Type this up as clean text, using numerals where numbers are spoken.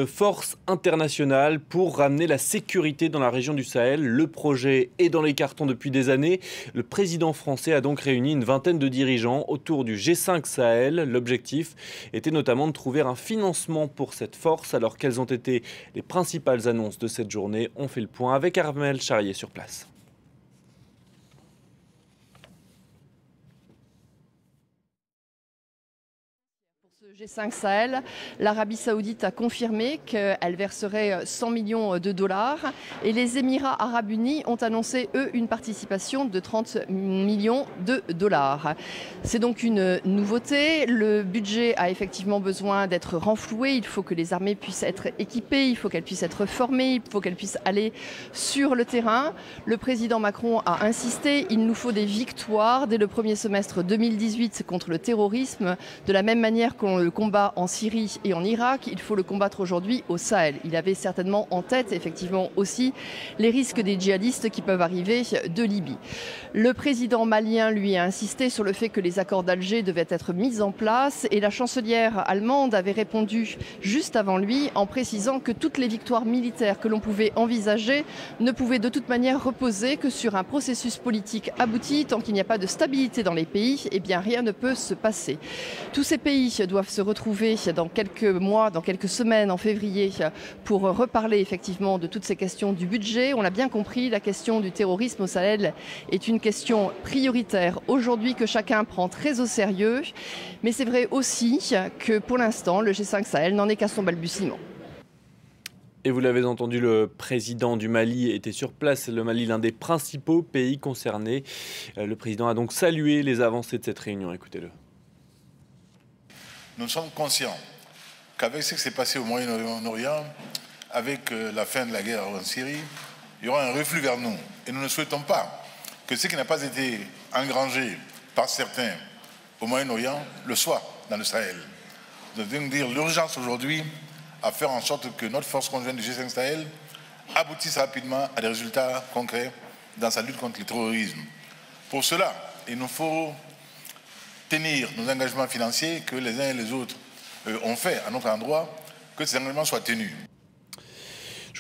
Force internationale pour ramener la sécurité dans la région du Sahel. Le projet est dans les cartons depuis des années. Le président français a donc réuni une vingtaine de dirigeants autour du G5 Sahel. L'objectif était notamment de trouver un financement pour cette force. Alors quelles ont été les principales annonces de cette journée? On fait le point avec Armel Charrier sur place. Ce G5 Sahel, l'Arabie Saoudite a confirmé qu'elle verserait 100 millions de dollars et les Émirats Arabes Unis ont annoncé, eux, une participation de 30 millions de dollars. C'est donc une nouveauté. Le budget a effectivement besoin d'être renfloué. Il faut que les armées puissent être équipées, il faut qu'elles puissent être formées, il faut qu'elles puissent aller sur le terrain. Le président Macron a insisté, il nous faut des victoires dès le premier semestre 2018 contre le terrorisme, de la même manière qu'on le combat en Syrie et en Irak, il faut le combattre aujourd'hui au Sahel. Il avait certainement en tête effectivement aussi les risques des djihadistes qui peuvent arriver de Libye. Le président malien, lui, a insisté sur le fait que les accords d'Alger devaient être mis en place et la chancelière allemande avait répondu juste avant lui en précisant que toutes les victoires militaires que l'on pouvait envisager ne pouvaient de toute manière reposer que sur un processus politique abouti. Tant qu'il n'y a pas de stabilité dans les pays, eh bien rien ne peut se passer. Tous ces pays doivent se retrouver dans quelques mois, dans quelques semaines, en février, pour reparler effectivement de toutes ces questions du budget. On l'a bien compris, la question du terrorisme au Sahel est une question prioritaire aujourd'hui que chacun prend très au sérieux. Mais c'est vrai aussi que pour l'instant, le G5 Sahel n'en est qu'à son balbutiement. Et vous l'avez entendu, le président du Mali était sur place. Le Mali, l'un des principaux pays concernés. Le président a donc salué les avancées de cette réunion. Écoutez-le. Nous sommes conscients qu'avec ce qui s'est passé au Moyen-Orient, avec la fin de la guerre en Syrie, il y aura un reflux vers nous. Et nous ne souhaitons pas que ce qui n'a pas été engrangé par certains au Moyen-Orient le soit dans le Sahel. Nous devons dire l'urgence aujourd'hui à faire en sorte que notre force conjointe du G5 Sahel aboutisse rapidement à des résultats concrets dans sa lutte contre le terrorisme. Pour cela, il nous faut tenir nos engagements financiers que les uns et les autres ont fait à notre endroit, que ces engagements soient tenus.